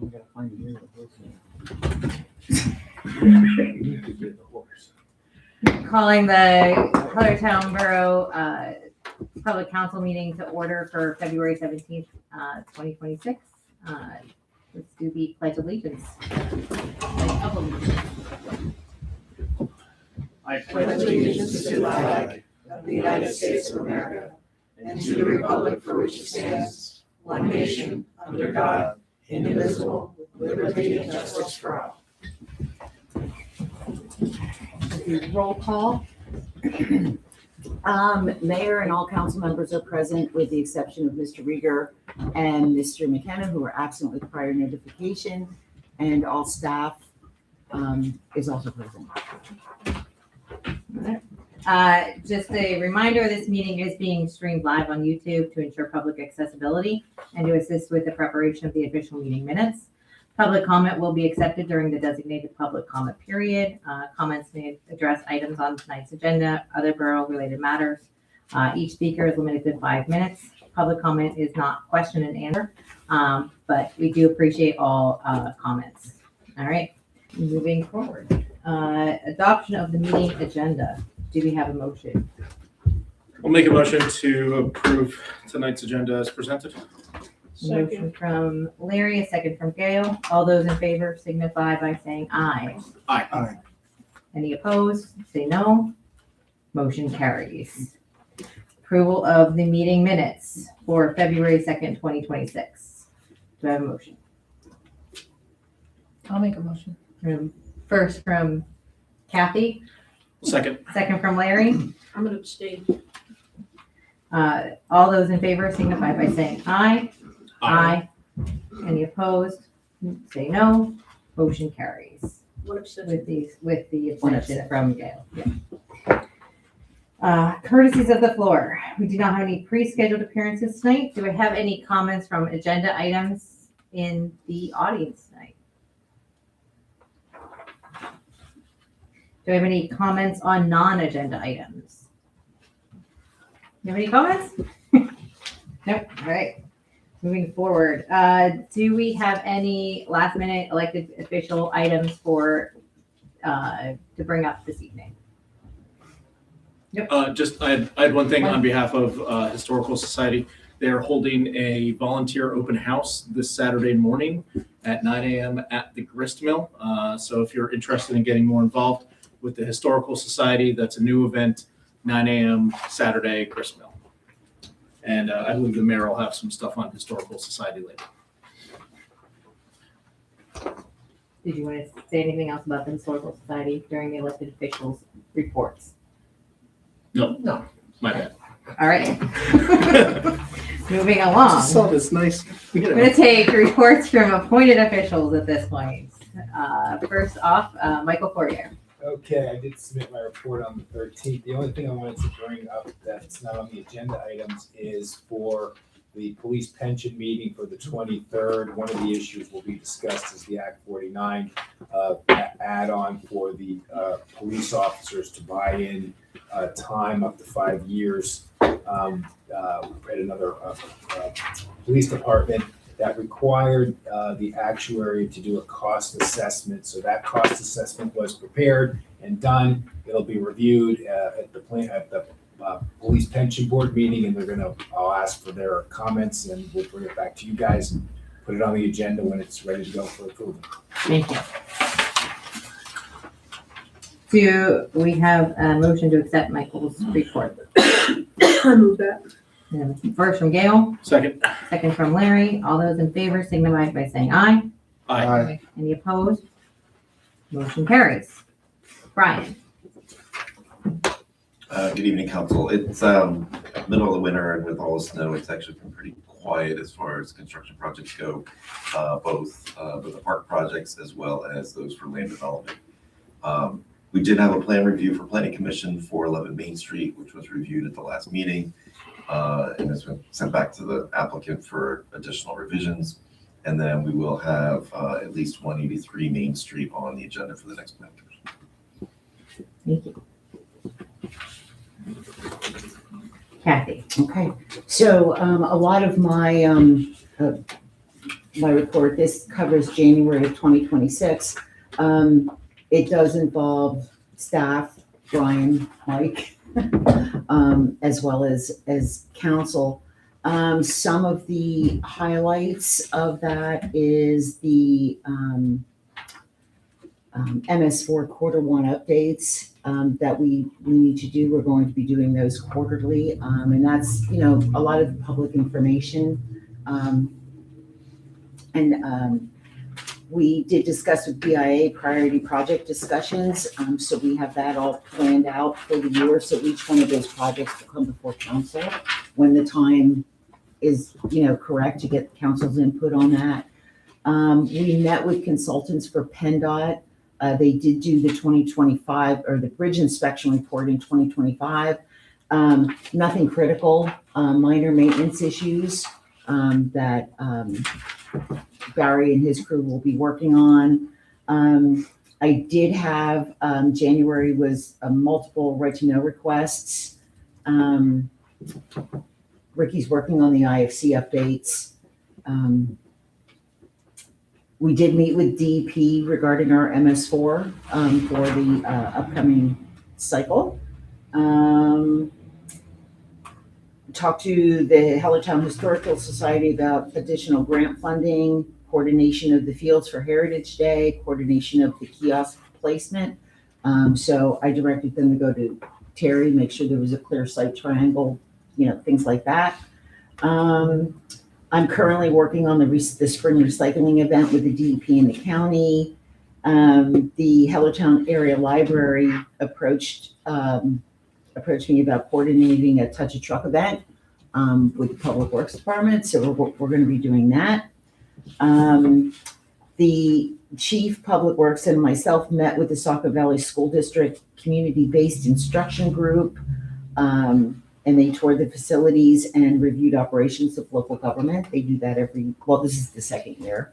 we gotta find the horse. Calling the Hellertown Borough Public Council meeting to order for February 17th, 2026. Let's do the Pledge of Allegiance. I pledge allegiance to the flag of the United States of America and to the republic for which it stands, one nation, under God, indivisible, with liberty and justice for all. Roll call. Mayor and all council members are present with the exception of Mr. Rieger and Mr. McKenna, who are absent with prior notification, and all staff is also present. Just a reminder, this meeting is being streamed live on YouTube to ensure public accessibility and to assist with the preparation of the official meeting minutes. Public comment will be accepted during the designated public comment period. Comments may address items on tonight's agenda, other borough-related matters. Each speaker is limited to 5 minutes. Public comment is not question and answer, but we do appreciate all comments. All right, moving forward. Adoption of the meeting agenda. Do we have a motion? We'll make a motion to approve tonight's agenda as presented. Motion from Larry, a second from Gail. All those in favor signify by saying aye. Aye. Any opposed? Say no. Motion carries. Approval of the meeting minutes for February 2nd, 2026. Do I have a motion? I'll make a motion. First from Kathy, Second. second from Larry. I'm going to abstain. All those in favor signify by saying aye. Aye. Any opposed? Say no. Motion carries. What abstention? With the One abstention abstention. from Gail. Courtesies of the floor. We do not have any pre-scheduled appearances tonight. Do I have any comments from agenda items in the audience tonight? Do I have any comments on non-agenda items? You have any comments? Nope. All right. Moving forward, do we have any last minute elected official items for to bring up this evening? I had one thing on behalf of Historical Society. They're holding a volunteer open house this Saturday morning at 9 a.m. at the Grist Mill. So if you're interested in getting more involved with the Historical Society, that's a new event, 9 a.m. Saturday, Grist Mill. And I believe the mayor will have some stuff on Historical Society later. Did you want to say anything else about the Historical Society during the elected officials' reports? No, my bad. All right. Moving along. Saw this nice. I'm going to take reports from appointed officials at this point. First off, Michael Poirier. Okay, I did submit my report on the 13th. The only thing I wanted to bring up that's not on the agenda items is for the police pension meeting for the 23rd. One of the issues will be discussed is the Act 49 add-on for the police officers to buy in time up to 5 years at another police department that required the actuary to do a cost assessment. So that cost assessment was prepared and done. It'll be reviewed at the police pension board meeting, and I'll ask for their comments, and we'll bring it back to you guys and put it on the agenda when it's ready to go for approval. Thank you. Do we have a motion to accept Michael's report? I move that. First from Gail, Second. second from Larry. All those in favor signify by saying aye. Aye. Any opposed? Motion carries. Brian. Good evening, council. It's middle of the winter, and with all the snow, it's actually been pretty quiet as far as construction projects go, both with the park projects as well as those for land development. We did have a plan review for Planning Commission for 11 Main Street, which was reviewed at the last meeting, and it's been sent back to the applicant for additional revisions. And then we will have at least 183 Main Street on the agenda for the next plan. Thank you. Kathy. Okay, so a lot of my my report. This covers January of 2026. It does involve staff, Brian, Mike, as well as council. Some of the highlights of that is the MS4 quarter one updates that we need to do. We're going to be doing those quarterly, and that's, you know, a lot of public information. We did discuss with BIA priority project discussions, so we have that all planned out for the year. So each one of those projects will come before council when the time is, you know, correct to get council's input on that. We met with consultants for PennDOT. They did do the 2025 or the bridge inspection report in 2025. Nothing critical, minor maintenance issues that Barry and his crew will be working on. I did have, January was multiple right to know requests. Ricky's working on the IFC updates. We did meet with DEP regarding our MS4 for the upcoming cycle. Talked to the Hellertown Historical Society about additional grant funding, coordination of the fields for Heritage Day, coordination of the kiosk placement. So I directed them to go to Terry, make sure there was a clear site triangle, you know, things like that. I'm currently working on the spring recycling event with the DEP and the county. The Hellertown Area Library approached me about coordinating a Touch a Truck event with the Public Works Department. So we're going to be doing that. The Chief Public Works and myself met with the Saco Valley School District Community-Based Instruction Group. And they toured the facilities and reviewed operations of local government. They do that this is the second year.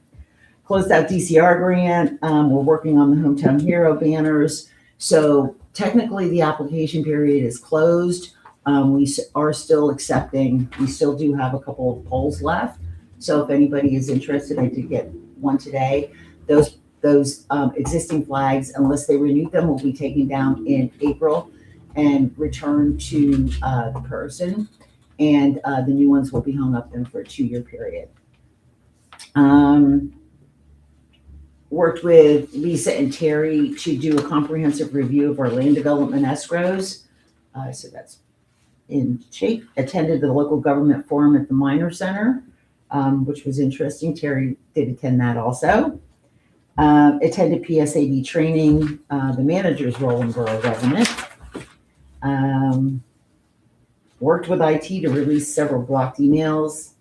Closed out DCR grant. We're working on the Hometown Hero banners. So technically the application period is closed. We are still accepting. We still do have a couple of polls left. So if anybody is interested, I did get one today. Those existing flags, unless they renewed them, will be taken down in April and returned to the person. And the new ones will be hung up then for a 2-year period. Worked with Lisa and Terry to do a comprehensive review of our land development escrows. So that's in shape. Attended the local government forum at the Minor Center, which was interesting. Terry did attend that also. Attended PSAB training, the manager's role in borough government. Worked with IT to release several blocked emails,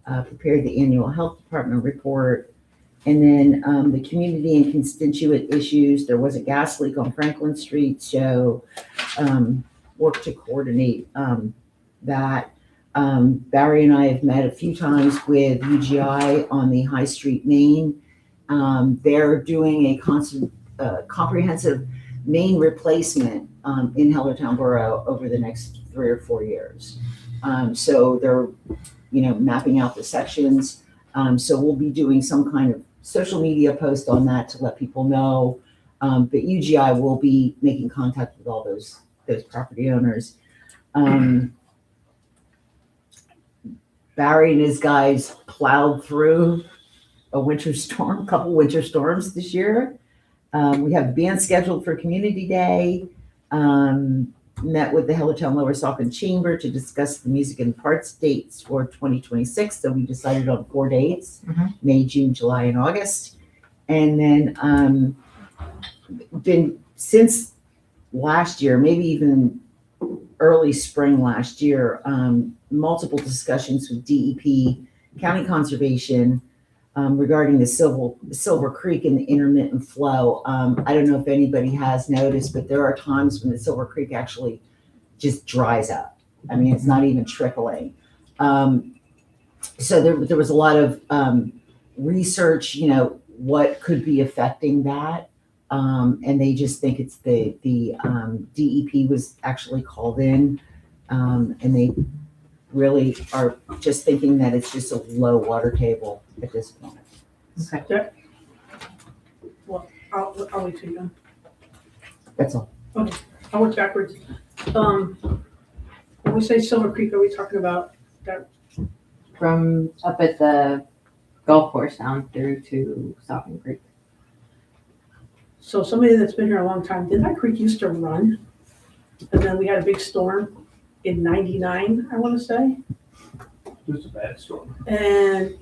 prepared the annual health department report. And then the community and constituent issues, there was a gas leak on Franklin Street, so worked to coordinate that. Barry and I have met a few times with UGI on the High Street main. They're doing a comprehensive main replacement in Hellertown Borough over the next 3 or 4 years. So they're, mapping out the sections. So we'll be doing some kind of social media post on that to let people know. But UGI will be making contact with all those property owners. Barry and his guys plowed through a couple winter storms this year. We have the band scheduled for Community Day. Met with the Hellertown Lower Saco Chamber to discuss the music and parts dates for 2026. So we decided on 4 dates, May, June, July, and August. And then been since last year, maybe even early spring last year, multiple discussions with DEP, County Conservation, regarding the Silver Creek and the intermittent flow. I don't know if anybody has noticed, but there are times when the Silver Creek actually just dries up. I mean, it's not even trickling. So there was a lot of research, what could be affecting that. And they just think it's the DEP was actually called in, and they really are just thinking that it's just a low water table at this point. Okay. I'll wait till you're done. That's all. I'll work backwards. When we say Silver Creek, are we talking about From up at the golf course down through to Stockton Creek. so somebody that's been here a long time, did that creek used to run? And then we had a big storm in '99, I wanna say, It was a bad storm. and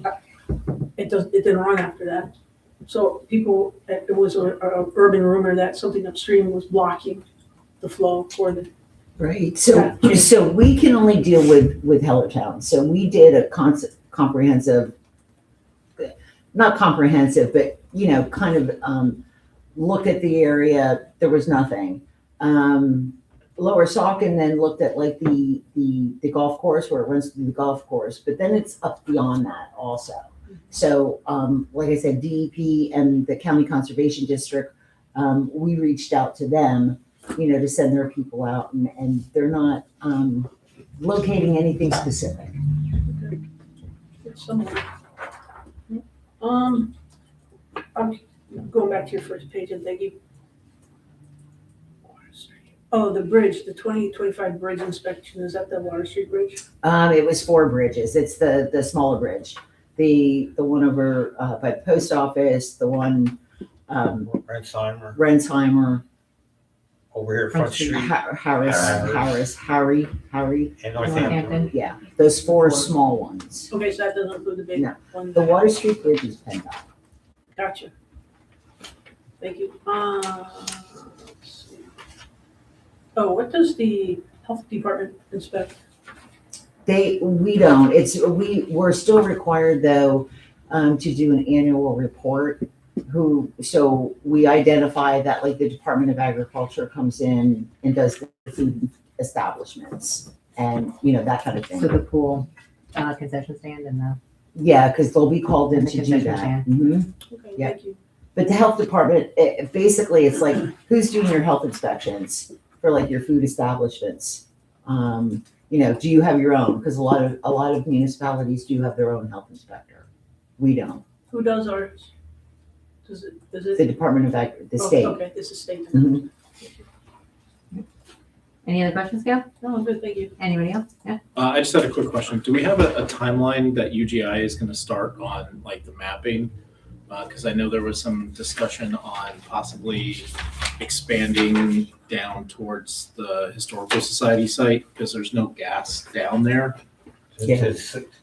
it didn't run after that. So people, it was a urban rumor that something upstream was blocking the flow for the, Right, so we can only deal with Hellertown, so we did a comprehensive, not comprehensive, but, you know, kind of, look at the area, there was nothing. Lower Saucon then looked at like the golf course, where it runs through the golf course, but then it's up beyond that also. So, like I said, DEP and the County Conservation District, we reached out to them, you know, to send their people out, and they're not locating anything specific. it's somewhere. I'm going back to your first page, and thank you. Oh, the bridge, the 2025 bridge inspection, is that the Water Street Bridge? It was 4 bridges. It's the smaller bridge, the one over by the post office, the one Rensheimer, Rensheimer, over here, Front Street, Harry. and Northampton. Northampton. Yeah, those 4 small ones. Okay, so that doesn't include the big No. one. The Water Street Bridge is PennDOT. Gotcha. Thank you. Let's see. Oh, what does the health department inspect? We don't. We're still required though to do an annual report. So we identify that, like, the Department of Agriculture comes in and does the food establishments and, you know, that kind of So thing. the pool, concession stand and the, Yeah, because they'll be called in And the to do concession that. stand. Mhm. Okay, Yeah. thank you. But the health department, basically, it's like, who's doing your health inspections for like your food establishments? You know, do you have your own? Because a lot of municipalities do have their own health inspector. We don't. Who does ours? Does it? The Department of the Oh, state. Okay, this is state. Mhm. any other questions, Gail? No, I'm good, thank you. Anybody else? Yeah. I just had a quick question. Do we have a timeline that UGI is going to start on, like, the mapping? Because I know there was some discussion on possibly expanding down towards the Historical Society site, because there's no gas down there. To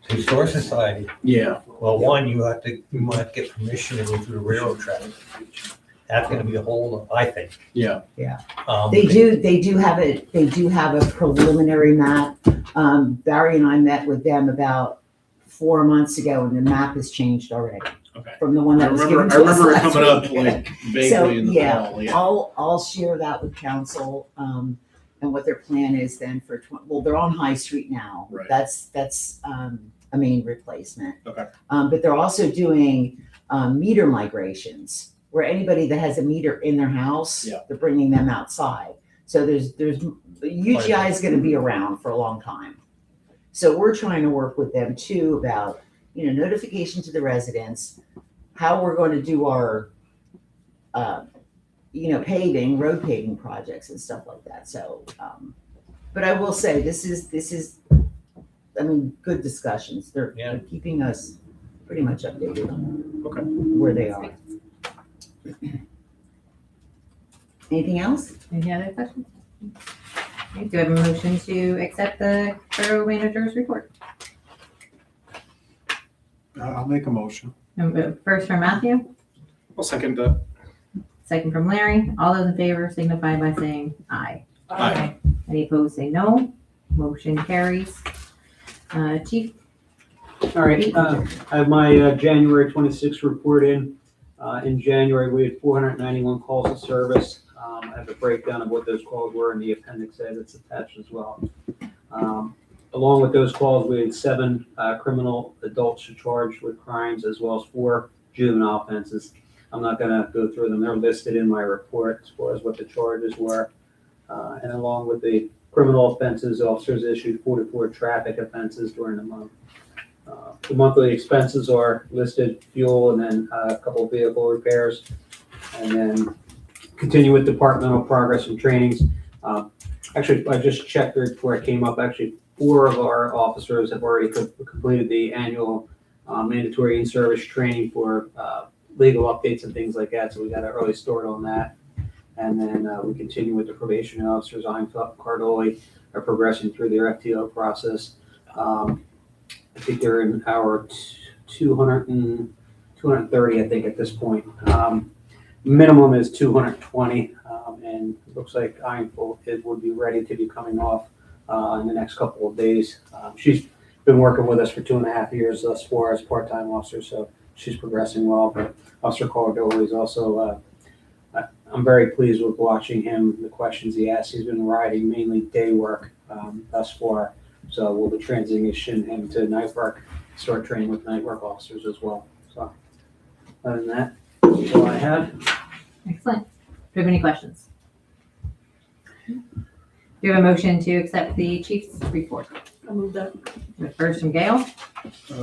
Historic Society, Yeah, well, one, you might get permission to go through the railroad track. That's gonna be a whole, I think. yeah. They do have a preliminary map. Barry and I met with them about 4 months ago, and the map has changed already Okay. from the one I that was remember, given I to us remember it last coming up week. like So, vaguely in the yeah, fall, yeah. I'll share that with council, and what their plan is then for, well, they're on High Street now. Right. That's a main replacement. Okay. But they're also doing, meter migrations, where anybody that has a meter in their house, Yeah. they're bringing them outside. So there's, UGI is gonna be around for a long time. So we're trying to work with them too about, you know, notification to the residents, how we're going to do our, you know, road paving projects and stuff like that. So, but I will say, this is, I mean, good discussions. They're keeping us pretty much updated on Okay. where they are. Anything else? Any other questions? Okay, do I have a motion to accept the borough manager's report? I'll make a motion. First from Matthew, I'll second that. second from Larry. All those in favor signify by saying aye. Aye. Any opposed, say no. Motion carries. Chief, All right, I have my January 26th report in. In January, we had 491 calls of service. I have a breakdown of what those calls were in the appendix A that's attached as well. Along with those calls, we had 7 criminal adults charged with crimes, as well as 4 juvenile offenses. I'm not going to go through them. They're listed in my report as far as what the charges were. And along with the criminal offenses, officers issued 44 traffic offenses during the month. The monthly expenses are listed, fuel, and then a couple of vehicle repairs. And then continue with departmental progress and trainings. Actually, I just checked before I came up, actually, 4 of our officers have already completed the annual mandatory in-service training for legal updates and things like that, so we got an early start on that. And then we continue with the probation officers, Einfeld, Cardoli, are progressing through their FTO process. I think they're in our 230, I think, at this point. Minimum is 220, and it looks like Einfeld would be ready to be coming off in the next couple of days. She's been working with us for 2.5 years thus far as part-time officer, so she's progressing well. But Officer Cardoli is also, I'm very pleased with watching him, the questions he asks. He's been riding mainly day work thus far, so we'll be transitioning him to night work, start training with night work officers as well. So other than that, that's all I have. Excellent. Do you have any questions? Do you have a motion to accept the chief's report? I'll move that. The first from Gail,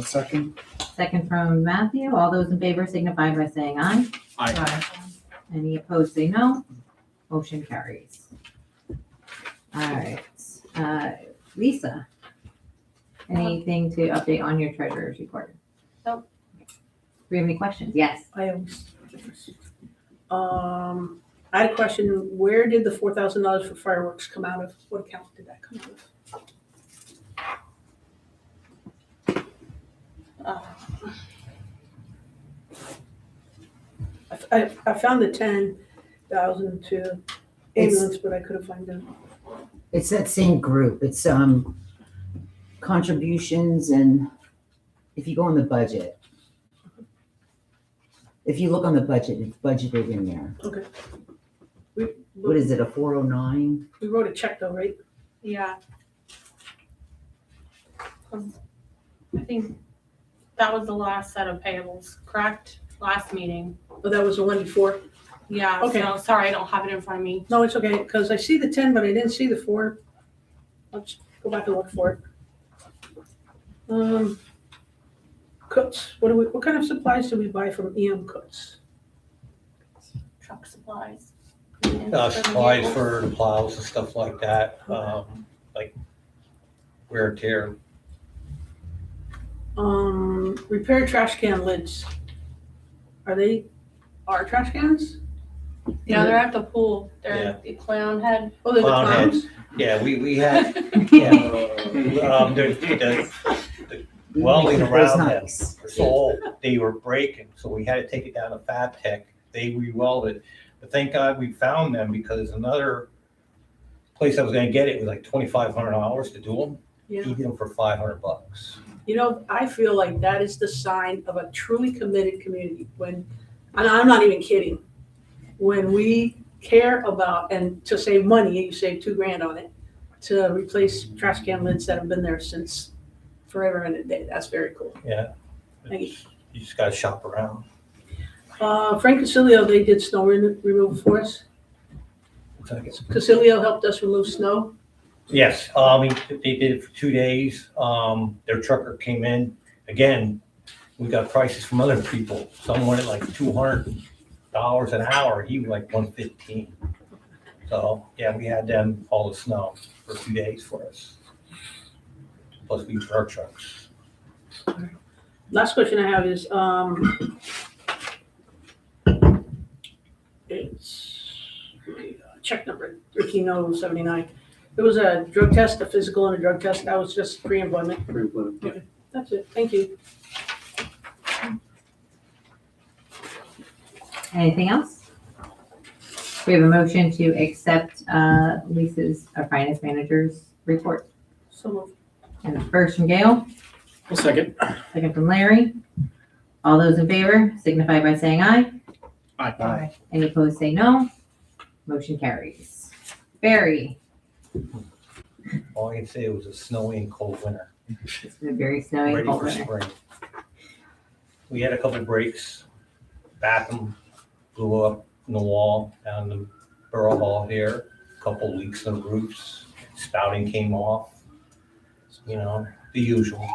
Second? second from Matthew. All those in favor signify by saying aye. Aye. Any opposed, say no. Motion carries. All right. Lisa, anything to update on your treasurer's report? Nope. Do we have any questions? Yes. I had a question. Where did the $4,000 for fireworks come out of? What account did that come out of? I found the 10,000 to ambulance, but I couldn't find them. It's that same group. It's contributions, and if you go on the budget, if you look on the budget, it's budgeted in there. Okay. What is it, a 409? We wrote a check though, right? Yeah. I think that was the last set of payables, correct? Last meeting. Oh, that was the one before? Yeah, Okay. so sorry, I don't have it in front of me. No, it's okay, because I see the 10, but I didn't see the 4. Let's go back and look for it. Cooks, what kind of supplies do we buy from EM Cooks? Truck supplies. Supplies for the plows and stuff like that, like wear and tear. Repair trash can lids. Are they our trash cans? Yeah, they're at the pool. They're Yeah. the clown head. Oh, they're the Clown heads. clowns? Yeah, we had, yeah, the welding Those around them, nice. were so old, they were breaking, so we had to take it down to Fab Tech. They re-welded, but thank God we found them, because another place I was gonna get it was like $2,500 to do them. Yeah. He did them for $500. You know, I feel like that is the sign of a truly committed community when, and I'm not even kidding, when we care about, and to save money, you save $2,000 on it, to replace trash can lids that have been there since forever and a day. That's very cool. Yeah. Thank you. You just gotta shop around. Frank Casilio, they did snow removal for us. Casilio helped us remove snow. Yes, they did it for 2 days. Their trucker came in. Again, we got prices from other people. Some went at like $200 an hour. He was like $115. So yeah, we had them haul the snow for 2 days for us. Plus we used our trucks. Last question I have is, it's check number 13079. It was a drug test, a physical and a drug test. That was just pre-employment. That's it. Thank you. Anything else? We have a motion to accept Lisa's, our finance manager's report. So moved. And the first from Gail, Well, second. second from Larry. All those in favor signify by saying aye. Aye. Any opposed, say no. Motion carries. Barry, All I can say, it was a snowy and cold winter. it's been a very snowy, Ready cold for winter. spring. We had a couple breaks. Bathroom blew up in the wall down the Borough Hall here. Couple leaks in the roofs. Spouting came off. You know, the usual.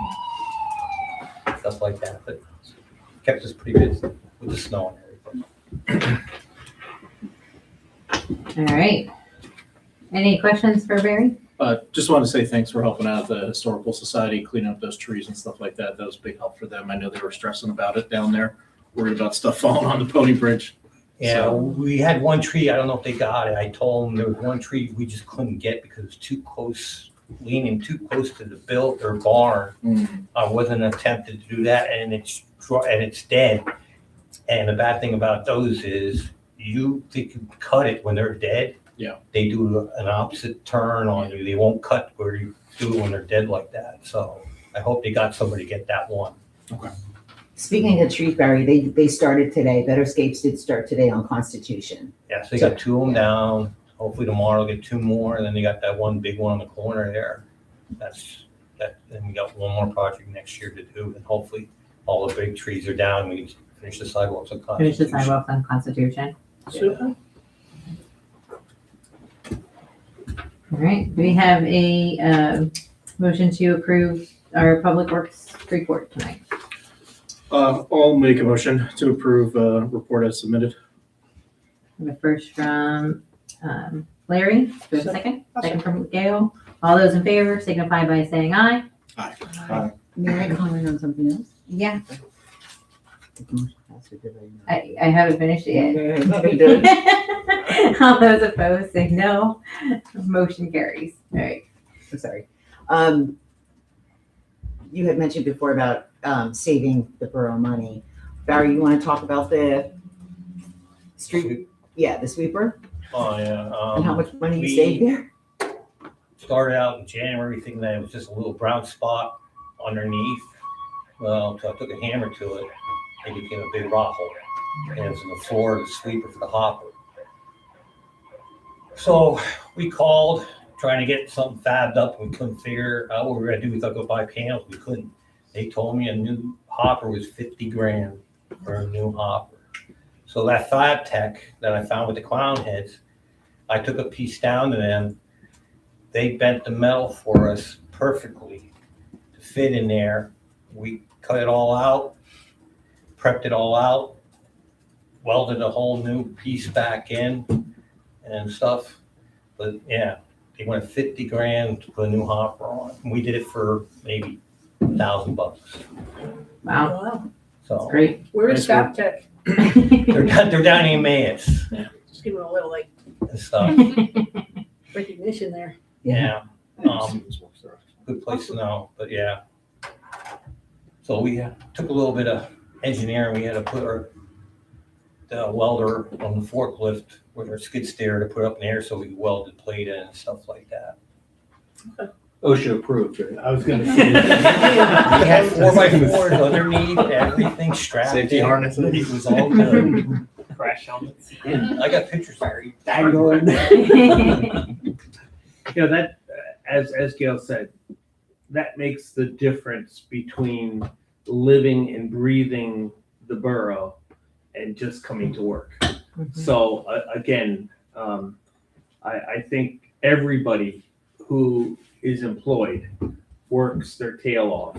stuff like that, but kept us pretty busy with the snow and everything. All right. Any questions for Barry? Just want to say thanks for helping out the Historical Society, cleaning up those trees and stuff like that. That was a big help for them. I know they were stressing about it down there, worried about stuff falling on the Pony Bridge. Yeah, So- we had one tree, I don't know if they got it. I told them there was one tree we just couldn't get because it was too close, leaning too close to the or barn. Mm. I wasn't attempted to do that, and it's dead. And the bad thing about those is you think you cut it when they're dead. Yeah. They do an opposite turn on you. They won't cut where you do it when they're dead like that. So I hope they got somebody to get that one. Speaking of trees, Barry, they started today. Betterscapes did start today on Constitution. Yeah, so they got two of them down. Hopefully tomorrow they'll get two more, and then they got that one big one on the corner there. Then we got one more project next year to do, and hopefully all the big trees are down. We can finish the sidewalks on Finish the Constitution. sidewalks on Constitution. Super. All right, do we have a motion to approve our Public Works report tonight? I'll make a motion to approve report as submitted. The first from Larry, do we have a second? Second from Gail. All those in favor signify by saying aye. May I comment on something else? Yeah, The motion passed, or did I not? I haven't finished it yet. Okay, very good. All those opposed say no. Motion carries. All right. I'm sorry. You had mentioned before about saving the borough money. Barry, you want to talk about the street? Yeah, the sweeper, Oh, yeah. and how much money you we- saved there? Started out in January thinking that it was just a little brown spot underneath. Well, so I took a hammer to it, it became a big rock hole. And it was in the floor of the sweeper for the hopper. So we called, trying to get something fabbed up. We couldn't figure out what we were gonna do. We thought go buy panels. We couldn't. They told me a new hopper was 50 grand for a new hopper. So that fab tech that I found with the clown heads, I took a piece down to them. They bent the metal for us perfectly to fit in there. We cut it all out, prepped it all out, welded a whole new piece back in and stuff. But yeah, they went 50 grand to put a new hopper on. We did it for maybe $1,000. Wow, So great. Where's Stop Tech? they're down in Emmaus Just give them a little like and stuff. recognition there. Yeah. Good place to know, but yeah. So we took a little bit of engineering. We had to put the welder on the forklift with our skid steer to put up in the air so we welded plate in and stuff like that. OSHA approved, right? I was gonna We say. had 4x4s underneath, everything strapped Safety in. harnesses. It was all good. Crash helmets. I got pictures, Barry. Dangling. You know, that, as Gail said, that makes the difference between living and breathing the borough and just coming to work. So again, I think everybody who is employed works their tail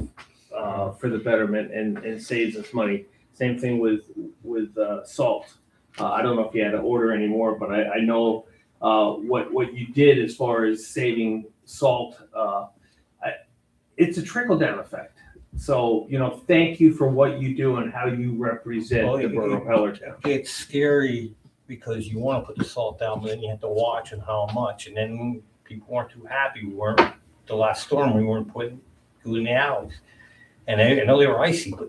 off for the betterment and saves us money. Same thing with salt. I don't know if you had to order anymore, but I know what you did as far as saving salt. It's a trickle down effect. So, you know, thank you for what you do and how you represent Well, the Borough of Hellertown. It's scary because you want to put the salt down, but then you have to watch and how much. And then people weren't too happy. We weren't, the last storm, we weren't putting food in the alleys. And I know they were icy, but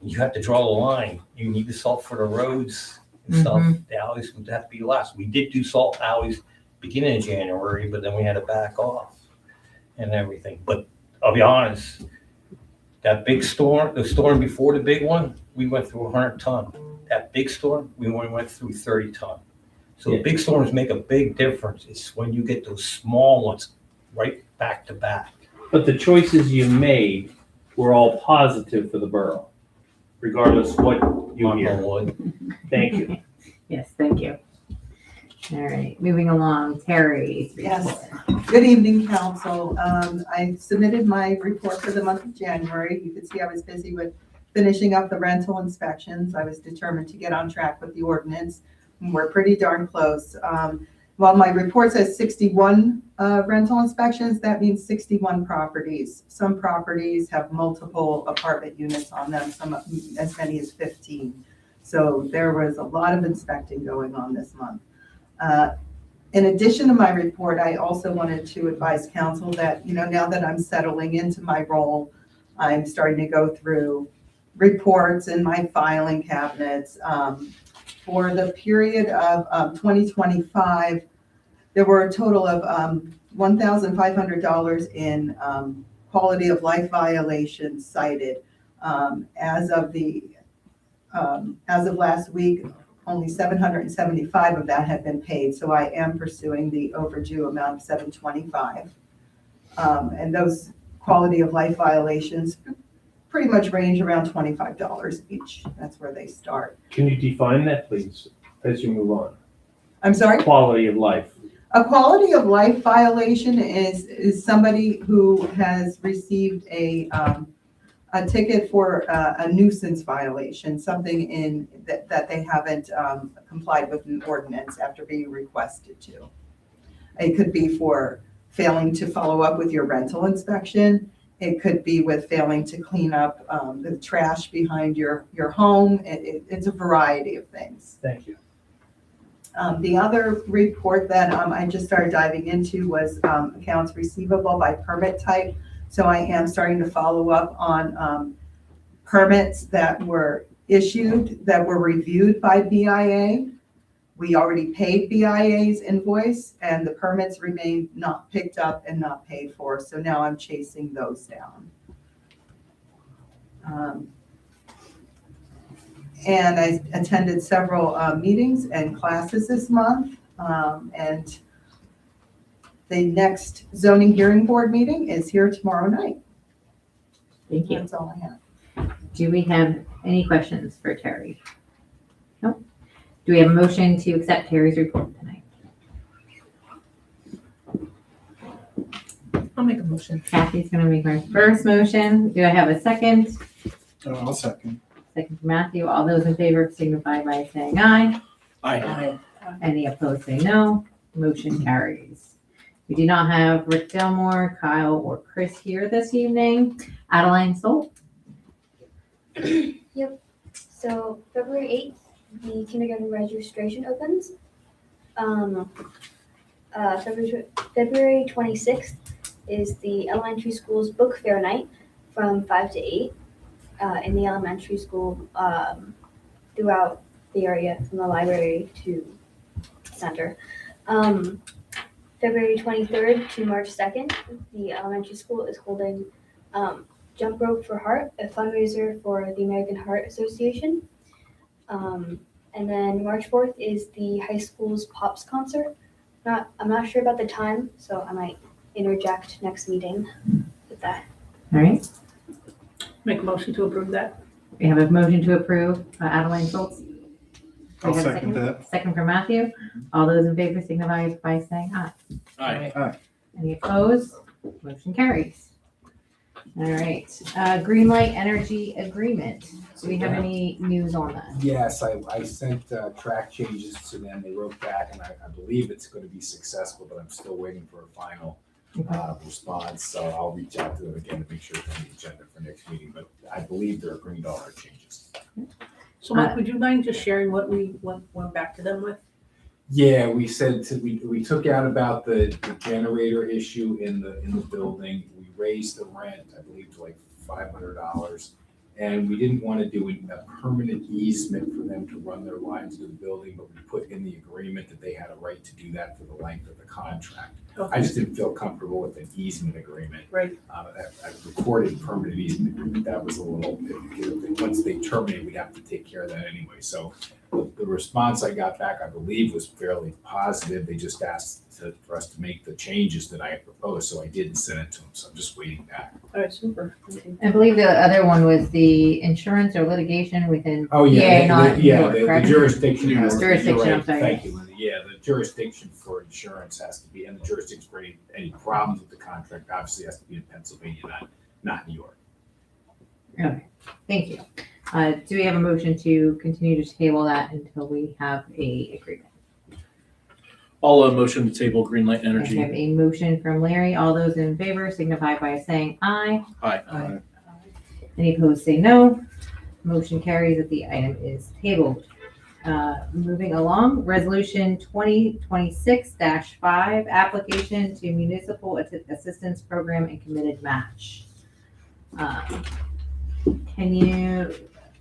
you have to draw the line. You need the salt for the roads and stuff. The alleys would have to be last. We did do salt alleys beginning of January, but then we had to back off and everything. But I'll be honest, that big storm, the storm before the big one, we went through 100 ton. That big storm, we only went through 30 ton. So the big storms make a big difference. It's when you get those small ones right back to back. But the choices you made were all positive for the borough, regardless what you Knock on hear. wood. Thank you. Yes, thank you. All right, moving along, Terry. Yes. Good evening, council. I submitted my report for the month of January. You can see I was busy with finishing up the rental inspections. I was determined to get on track with the ordinance. And we're pretty darn close. While my report says 61 rental inspections, that means 61 properties. Some properties have multiple apartment units on them, some as many as 15. So there was a lot of inspecting going on this month. In addition to my report, I also wanted to advise council that, now that I'm settling into my role, I'm starting to go through reports in my filing cabinets. For the period of 2025, there were a total of $1,500 in quality of life violations cited. As of last week, only 775 of that had been paid, so I am pursuing the overdue amount of 725. And those quality of life violations pretty much range around $25 each. That's where they start. Can you define that, please, as you move on? I'm sorry? Quality of life. A quality of life violation is somebody who has received a ticket for a nuisance violation, something that they haven't complied with an ordinance after being requested to. It could be for failing to follow up with your rental inspection. It could be with failing to clean up the trash behind your home. It's a variety of things. Thank you. The other report that I just started diving into was accounts receivable by permit type. So I am starting to follow up on permits that were issued, that were reviewed by BIA. We already paid BIA's invoice and the permits remain not picked up and not paid for. So now I'm chasing those down. And I attended several meetings and classes this month. And the next zoning hearing board meeting is here tomorrow night. Thank you. That's all I have. Do we have any questions for Terry? Nope. Do we have a motion to accept Terry's report tonight? I'll make a motion. Kathy's gonna make my first motion. Do I have a second? I'll second. Second from Matthew. All those in favor signify by saying aye. Aye. Any opposed say no. Motion carries. We do not have Rick Delmore, Kyle, or Chris here this evening. Adeline Stoll. Yep. So February 8th, the kindergarten registration opens. February 26th is the elementary school's book fair night from 5 to 8 in the elementary school throughout the area from the library to center. February 23rd to March 2nd, the elementary school is holding Jump Rope for Heart, a fundraiser for the American Heart Association. And then March 4th is the high school's Pops concert. I'm not sure about the time, so I might interject next meeting with that. All right. Make a motion to approve that. We have a motion to approve Adeline Schultz. Do we I'll have a second that. Second from Matthew. All those in favor signify by saying aye. Aye. Any opposed? Motion carries. All right. Green Light Energy Agreement. Do we have any news on that? Yes, I sent track changes to them. They wrote back and I believe it's going to be successful, but I'm still waiting for a final response. So I'll reach out to them again to make sure it's on the agenda for next meeting, but I believe they're agreeing to all our changes. So Mike, would you mind just sharing what we went back to them with? Yeah, we said we took out about the generator issue in the building. We raised the rent, I believe, to like $500. And we didn't want to do a permanent easement for them to run their lines to the building, but we put in the agreement that they had a right to do that for the length of the contract. Okay. I just didn't feel comfortable with an easement agreement. Right. I recorded permanent easement agreement. That was a little, once they terminate, we'd have to take care of that anyway. So the response I got back, I believe, was fairly positive. They just asked for us to make the changes that I had proposed, so I didn't send it to them. So I'm just waiting back. All right, super. Okay. I believe the other one was the insurance or litigation within Oh, yeah, not New York, the correct? jurisdiction has to be, Jurisdiction, you're right. I'm sorry. Thank you, Linda. Yeah, the jurisdiction for insurance has to be, and the jurisdiction for any problems with the contract obviously has to be in Pennsylvania, not New York. Okay, thank you. Do we have a motion to continue to table that until we have a agreement? I'll motion to table Greenlight I Energy. have a motion from Larry. All those in favor signify by saying aye. Aye. Any opposed, say no. Motion carries that the item is tabled. Moving along, resolution 2026-5, application to municipal assistance program and committed match.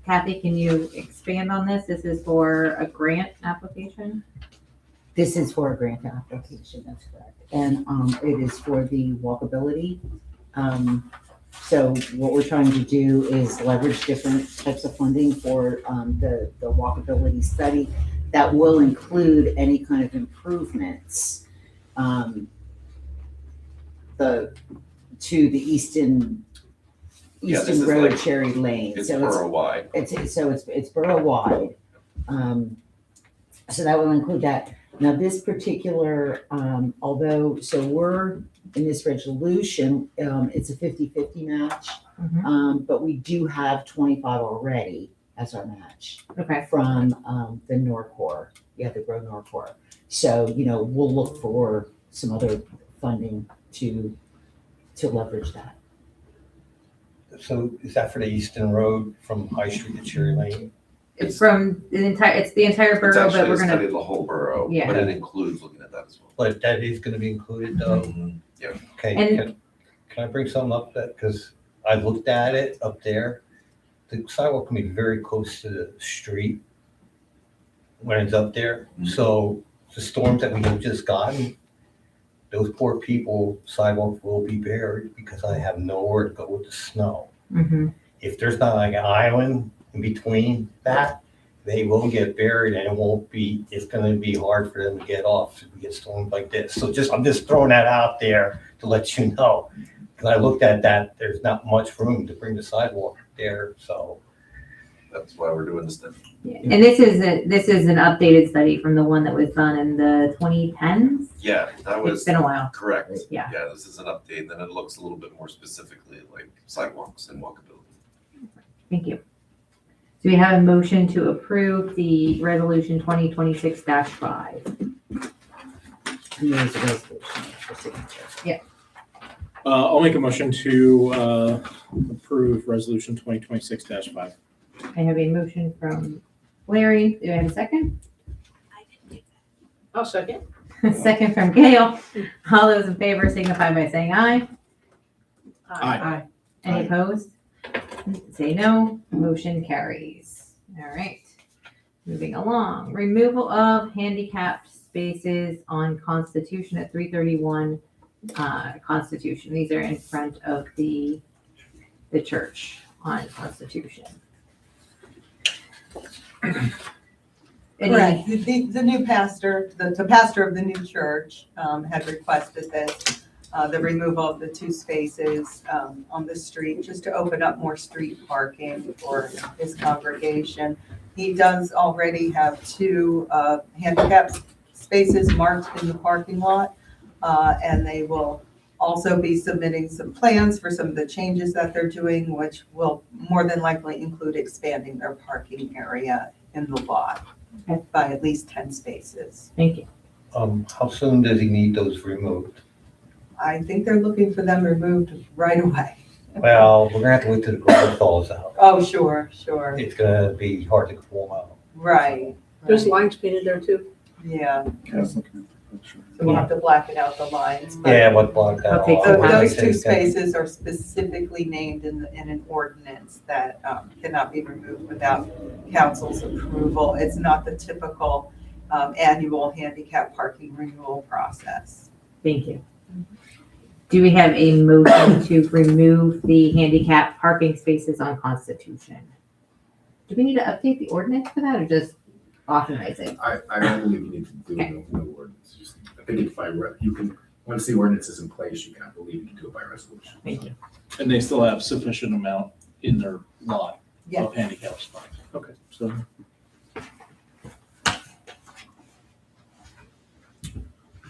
Kathy, can you expand on this? This is for a grant application? This is for a grant application, that's correct. And it is for the walkability. So what we're trying to do is leverage different types of funding for the walkability study that will include any kind of improvements to the Easton Yeah, this is Road, like- Cherry Lane. It's So borough-wide. it's borough-wide. So that will include that. Now, this particular, so we're in this resolution, it's a 50-50 match. But we do have 25 already as our match Okay, from the Norcor, the Grow Norcor. So, we'll look for some other funding to leverage that. So is that for the Easton Road from High Street to Cherry Lane? it's from the entire It's borough, but actually we're a study gonna, of the whole borough, Yeah. but it includes looking at that as well. But that is gonna be included though? Yeah. Okay, And- can I bring something up that, because I looked at it up there, the sidewalk can be very close to the street when it's up there. Mhm. So the storms that we have just gotten, those poor people, sidewalks will be buried because I have nowhere to go with the snow. Mhm. If there's not like an island in between that, they will get buried and it's gonna be hard for them to get off if we get storms like this. So I'm just throwing that out there to let you know. Cause I looked at that, there's not much room to bring the sidewalk there, so. That's why we're doing this study. Yeah. And this is an updated study from the one that was done in the 2010s. Yeah, that It's was been a while. correct. Yeah. Yeah, this is an update, then it looks a little bit more specifically like sidewalks and walkability. Thank you. Do we have a motion to approve the resolution 2026-5? And there's a resolution for signature. I'll make a motion to approve resolution 2026-5. I have a motion from Larry. Do I have a second? I'll second. Second from Gail. All those in favor signify by saying aye. Aye. Any opposed? Say no. Motion carries. All right. Moving along. Removal of handicapped spaces on Constitution at 331 Constitution. These are in front of the church on Constitution. Correct. The new pastor, the pastor of the new church had requested this, the removal of the 2 spaces on the street, just to open up more street parking for his congregation. He does already have 2 handicap spaces marked in the parking lot, and they will also be submitting some plans for some of the changes that they're doing, which will more than likely include expanding their parking area in the lot by at least 10 spaces. Thank you. How soon does he need those removed? I think they're looking for them removed right away. Well, we're gonna have to wait till the ground thaws out. Oh, sure. It's gonna be hard to pull them out. Right. There's right. lines painted there too. Yeah, I was looking at the picture. so we'll have to blacken out the lines. but Yeah, what blocked that Okay, off? so Those Okay. 2 spaces are specifically named in an ordinance that cannot be removed without council's approval. It's not the typical annual handicap parking renewal process. Thank you. Do we have a motion to remove the handicap parking spaces on Constitution? Do we need to update the ordinance for that or just authorize it? I don't believe you need to do no ordinance. Just, I think if you can, once the ordinance is in place, you can, I believe you can do it by resolution. Thank you. And they still have sufficient amount in their lot Yeah. of handicap spots. Okay, so.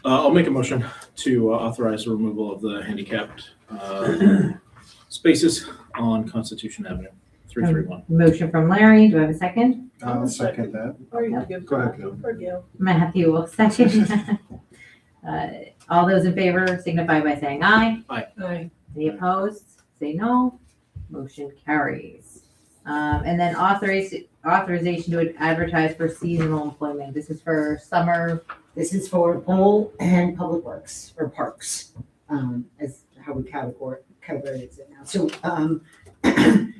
I'll make a motion to authorize the removal of the handicapped spaces on Constitution Avenue, 331. Motion from Larry, do I have a second? I'll second that. Or you can give Go ahead, Gil. Or Gil. Matthew will second. All those in favor signify by saying aye. Aye. Any opposed, say no. Motion carries. And then authorization to advertise for seasonal employment. This is for summer. This is for poll and public works or parks, as how we categorize it now. So,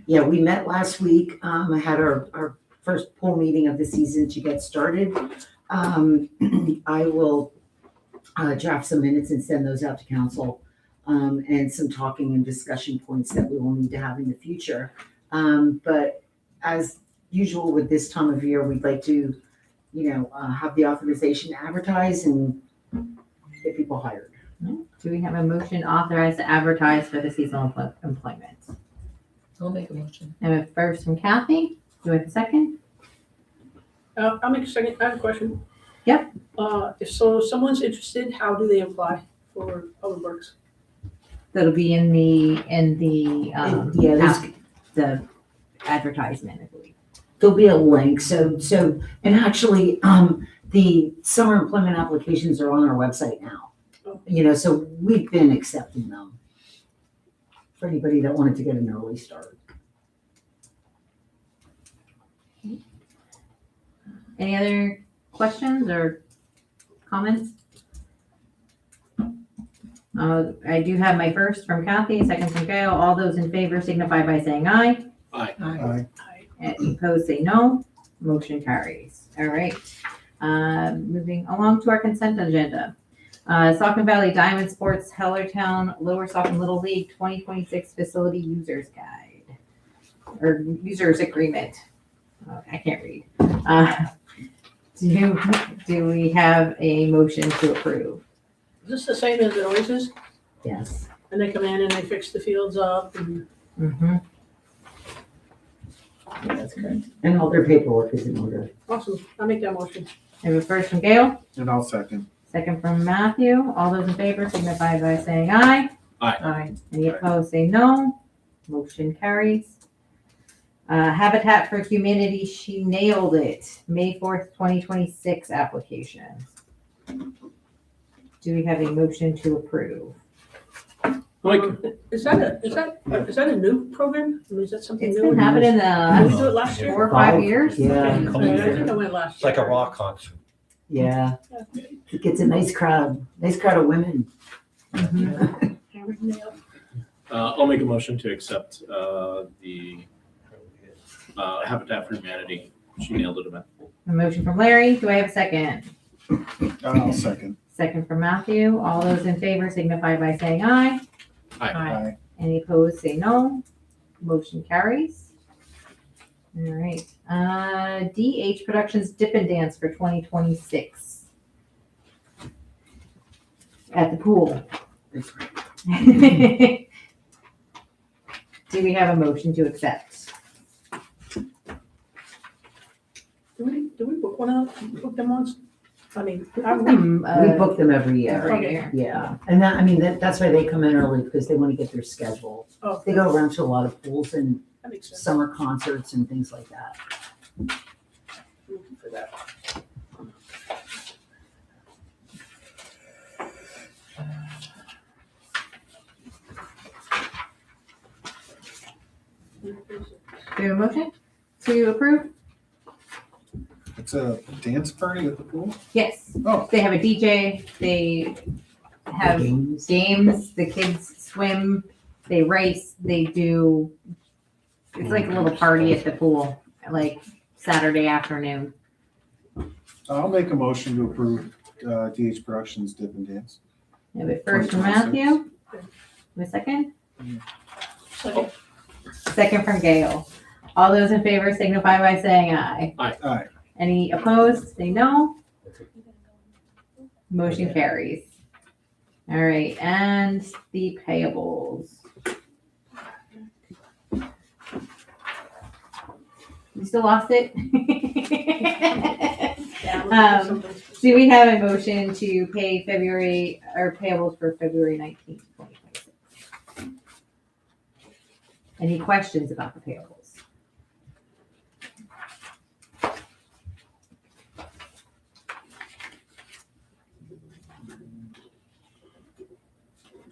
yeah, we met last week. I had our first poll meeting of the season to get started. I will draft some minutes and send those out to council, and some talking and discussion points that we will need to have in the future. But as usual with this time of year, we'd like to, have the authorization to advertise and get people hired. Do we have a motion authorized to advertise for the seasonal employment? I'll make a motion. I have a first from Kathy. Do I have a second? I'll make a second. I have a question. Yep. If someone's interested, how do they apply for Public Works? That'll be in the Yeah, there's, the advertisement, I believe. there'll be a link. So, and actually, the summer employment applications are on our website now. So we've been accepting them for anybody that wanted to get an early start. Any other questions or comments? I do have my first from Kathy, second from Gail. All those in favor signify by saying aye. Aye. And opposed, say no. Motion carries. All right. Moving along to our consent agenda. Saucon Valley Diamond Sports Hellertown Lower Saucon Little League 2026 Facility Users Guide or Users Agreement. I can't read. Do we have a motion to approve? Is this the same as it always is? Yes. And they come in and they fix the fields up and Mm-hmm. That's correct. And all their paperwork is in order. awesome. I'll make that motion. I have a first from Gail, And I'll second. second from Matthew. All those in favor signify by saying aye. Aye. Any opposed, say no. Motion carries. Habitat for Humanity, she nailed it. May 4th, 2026 application. Do we have a motion to approve? Like, Is that a new program? I mean, is that something It's new? been happening Did we the do it last year? 4 or 5 years. Yeah, I think I went last It's year. like a rock concert. yeah. It gets a nice crowd of women. Mhm. Hammered nail. I'll make a motion to accept the Habitat for Humanity. She nailed it event. A motion from Larry. Do I have a second? I'll second. Second from Matthew. All those in favor signify by saying aye. Aye. Any opposed, say no. Motion carries. All right. DH Productions Dip and Dance for 2026 at the pool. Do we have a motion to accept? Do we book one of, book them once? I mean, We book them every year. every year. Yeah, and that's why they come in early, because they want to get their schedule. Oh, They go around to a lot of pools and that makes sense. summer concerts and things like that. Looking for that. Do we have a motion to approve? It's a dance party at the pool? Yes. Oh. They have a DJ. They have Games. games. The kids swim. They race. They do. It's like a little party at the pool, like Saturday afternoon. I'll make a motion to approve DH Productions Dip and Dance. I have it first from 2026. Matthew. A second. Second. Second from Gail. All those in favor signify by saying aye. Aye. Any opposed, say no. Motion carries. All right, and the payables. You still lost it? Yeah, I'm looking for something specific. Do we have a motion to pay payables for February 19th, 2026? Any questions about the payables?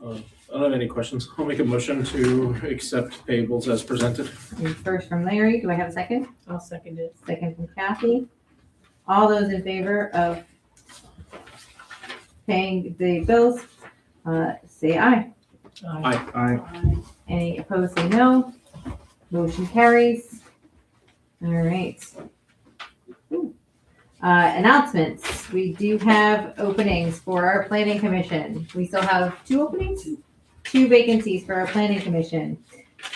I don't have any questions. I'll make a motion to accept payables as presented. And first from Larry, do I have a second? I'll second it. Second from Kathy. All those in favor of paying the bills, say aye. Aye. Any opposed, say no. Motion carries. All right. Ooh. Announcements. We do have openings for our planning commission. We still have 2 openings? 2 vacancies for our planning commission.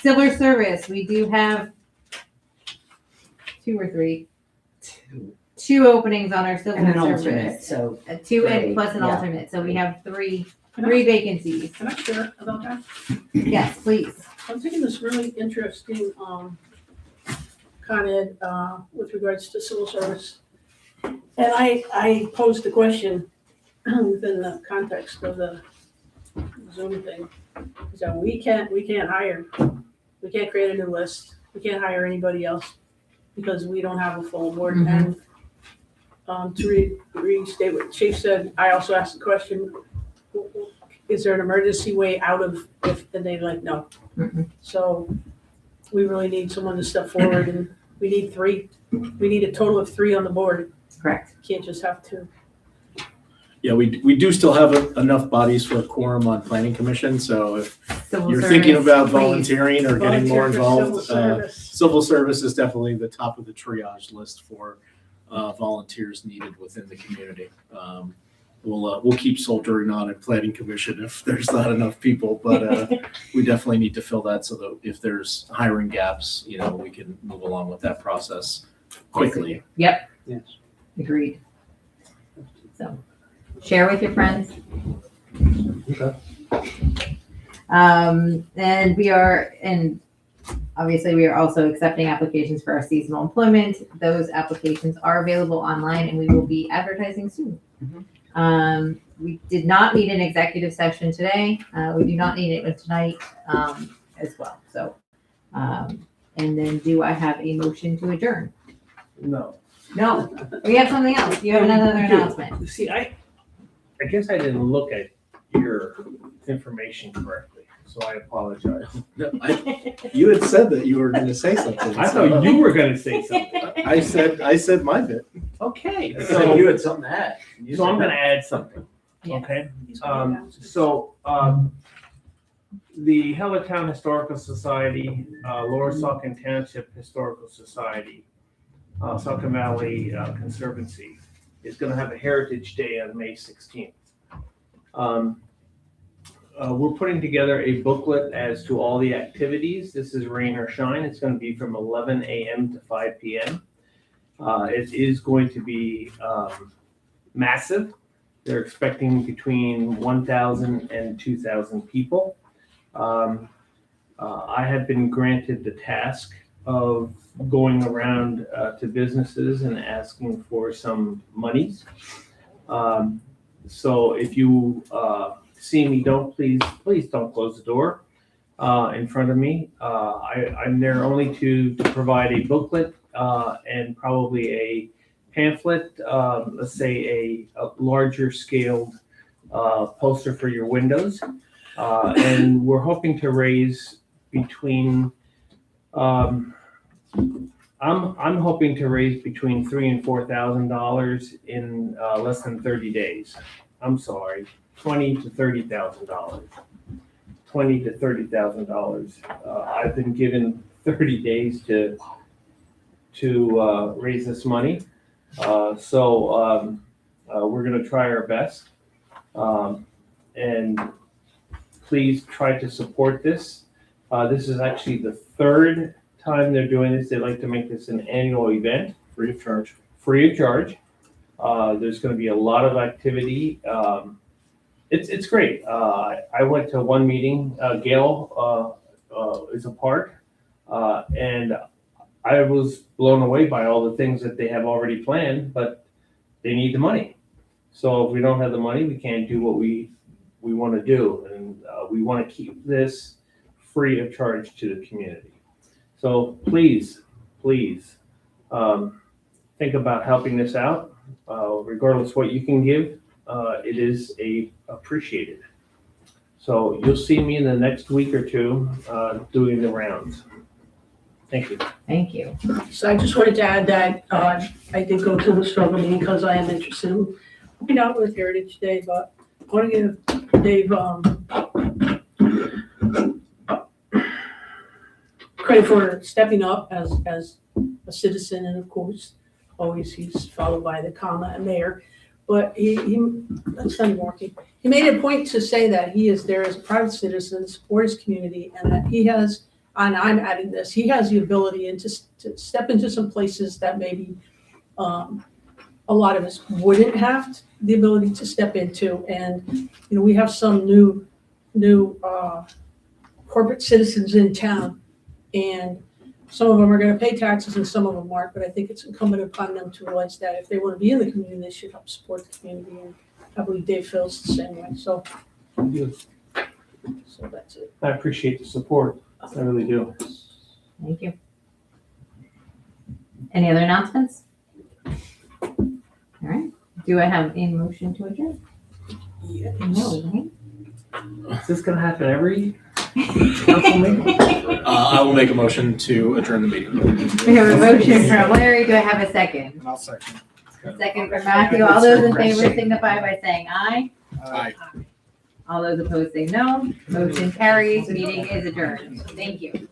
Civil service, we do have 2 or 3? 2 openings on our civil And an alternate, service. so 2 and Right, plus an yeah. alternate, so we have 3 Can I- vacancies. Can I share about that? Yes, please. I'm taking this really interesting, Con Ed, with regards to civil service. And I posed the question within the context of the Zoom thing. So we can't hire, we can't create a new list, we can't hire anybody else because we don't have a full board. Mhm. And to restate what Chief said, I also asked the question, is there an emergency way out of if, and they like, no. Mhm. So we really need someone to step forward and we need 3. We need a total of 3 on the board. Correct. Can't just have 2. Yeah, we do still have enough bodies for a quorum on planning commission, so if Civil you're thinking service, about please. volunteering or getting more Volunteer for involved, civil service. civil service is definitely the top of the triage list for volunteers needed within the community. We'll keep soldiering on at planning commission if there's not enough people, but we definitely need to fill that so that if there's hiring gaps, we can move along with that process quickly. Yep, Yes. agreed. So, share with your friends. Okay. And obviously we are also accepting applications for our seasonal employment. Those applications are available online and we will be advertising soon. We did not need an executive session today. We do not need it tonight, as well. So, and then do I have a motion to adjourn? No. No, we have something else. You have another announcement. See, I guess I didn't look at your information correctly, so I apologize. You had said that you were going to say something. I thought you were gonna say something. I said my bit. Okay, So you so, had something to add. so I'm gonna add something, Yeah. okay? The Hellertown Historical Society, Lower Saucon Township Historical Society, Saucon Valley Conservancy is gonna have a Heritage Day on May 16th. We're putting together a booklet as to all the activities. This is rain or shine. It's gonna be from 11 a.m. to 5 p.m. It is going to be massive. They're expecting between 1,000 and 2,000 people. I have been granted the task of going around to businesses and asking for some monies. So if you see me, please don't close the door in front of me. I'm there only to provide a booklet and probably a pamphlet, let's say a larger scaled poster for your windows. And we're hoping to raise between, I'm hoping to raise between $3,000 and $4,000 in less than 30 days. I'm sorry, $20,000 to $30,000. $20,000 to $30,000. I've been given 30 days to raise this money. So we're gonna try our best. And please try to support this. This is actually the 3rd time they're doing this. They like to make this an annual event. Free of charge. Free of charge. There's gonna be a lot of activity. It's great. I went to one meeting, Gail is a part, and I was blown away by all the things that they have already planned, but they need the money. So if we don't have the money, we can't do what we want to do. And we want to keep this free of charge to the community. So please, think about helping this out, regardless what you can give. It is appreciated. So you'll see me in the next week or two doing the rounds. Thank you. Thank you. So I just wanted to add that I did go to the struggle meeting because I am interested in helping out with Heritage Day, but I want to give Dave credit for stepping up as a citizen, and of course, always he's followed by the comma and mayor. But he that's not working. He made a point to say that he is there as a private citizen, support his community, and that he has, and I'm adding this, he has the ability to step into some places that maybe a lot of us wouldn't have the ability to step into. And, we have some new corporate citizens in town, and some of them are going to pay taxes and some of them aren't, but I think it's incumbent upon them to realize that if they want to be in the community, they should help support the community. And I believe Dave feels the same way. So that's it. I appreciate the support. I really do. Thank you. Any other announcements? All right. Do I have a motion to adjourn? Yes. No, Is this gonna happen every council meeting? I will make a motion to adjourn the meeting. We have a motion from Larry. Do I have a second? And I'll second. Second from Matthew. All those in favor signify by saying aye. Aye. All those opposed say no. Motion carries. Meeting is adjourned. Thank you.